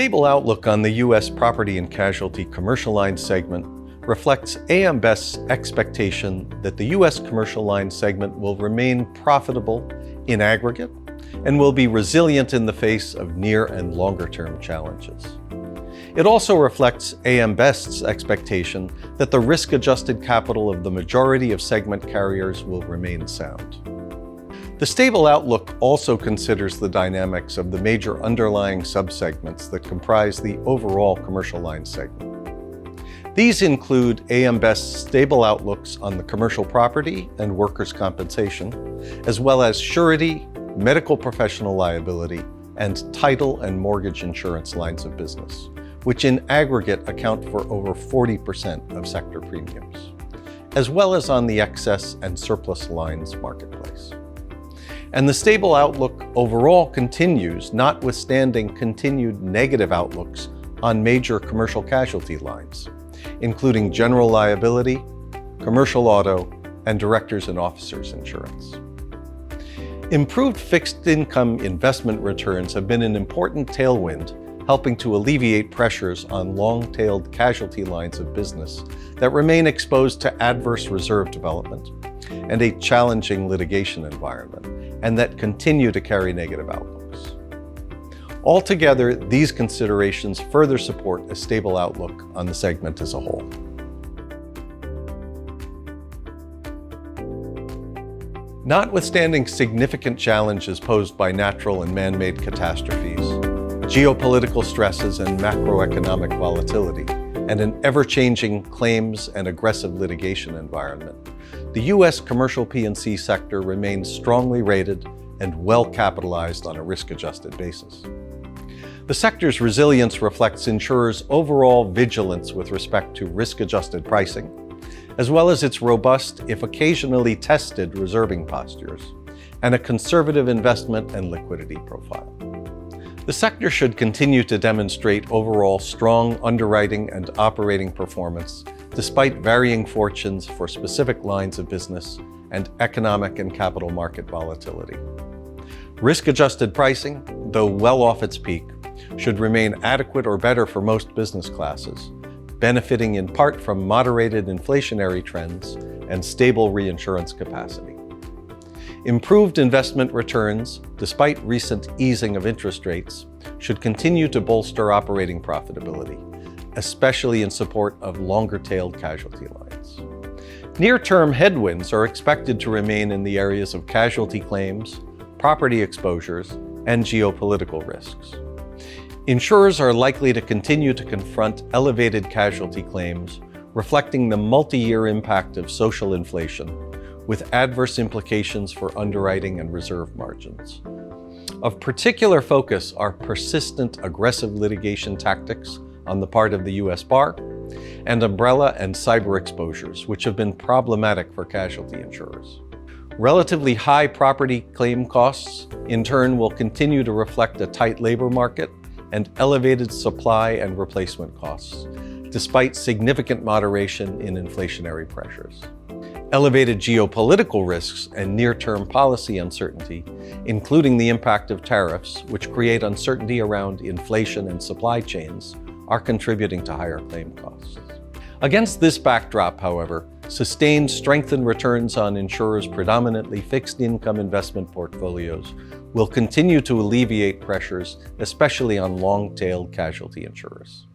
stable outlook on the U.S. property and casualty commercial lines segment reflects AM Best's expectation that the U.S. commercial lines segment will remain profitable in aggregate and will be resilient in the face of near and longer-term challenges. It also reflects AM Best's expectation that the risk-adjusted capital of the majority of segment carriers will remain sound. The stable outlook also considers the dynamics of the major underlying subsegments that comprise the overall commercial lines segment. These include AM Best's stable outlooks on the commercial property and workers' compensation, as well as surety, medical professional liability, and title and mortgage insurance lines of business, which in aggregate account for over 40% of sector premiums, as well as on the excess and surplus lines marketplace. And the stable outlook overall continues, notwithstanding continued negative outlooks on major commercial casualty lines, including general liability, commercial auto, and directors and officers insurance. Improved fixed income investment returns have been an important tailwind, helping to alleviate pressures on long-tailed casualty lines of business that remain exposed to adverse reserve development and a challenging litigation environment, and that continue to carry negative outlooks. Altogether, these considerations further support a stable outlook on the segment as a whole. Notwithstanding significant challenges posed by natural and man-made catastrophes, geopolitical stresses and macroeconomic volatility, and an ever-changing claims and aggressive litigation environment, the U.S. commercial P&C sector remains strongly rated and well-capitalized on a risk-adjusted basis. The sector's resilience reflects insurers' overall vigilance with respect to risk-adjusted pricing, as well as its robust, if occasionally tested, reserving postures, and a conservative investment and liquidity profile. The sector should continue to demonstrate overall strong underwriting and operating performance despite varying fortunes for specific lines of business and economic and capital market volatility. Risk-adjusted pricing, though well off its peak, should remain adequate or better for most business classes, benefiting in part from moderated inflationary trends and stable reinsurance capacity. Improved investment returns, despite recent easing of interest rates, should continue to bolster operating profitability, especially in support of longer-tailed casualty lines. Near-term headwinds are expected to remain in the areas of casualty claims, property exposures, and geopolitical risks. Insurers are likely to continue to confront elevated casualty claims, reflecting the multi-year impact of social inflation, with adverse implications for underwriting and reserve margins. Of particular focus are persistent aggressive litigation tactics on the part of the U.S. Bar, and umbrella and cyber exposures, which have been problematic for casualty insurers. Relatively high property claim costs, in turn, will continue to reflect a tight labor market and elevated supply and replacement costs, despite significant moderation in inflationary pressures. Elevated geopolitical risks and near-term policy uncertainty, including the impact of tariffs, which create uncertainty around inflation and supply chains, are contributing to higher claim costs. Against this backdrop, however, sustained strengthened returns on insurers' predominantly fixed income investment portfolios will continue to alleviate pressures, especially on long-tailed casualty insurers.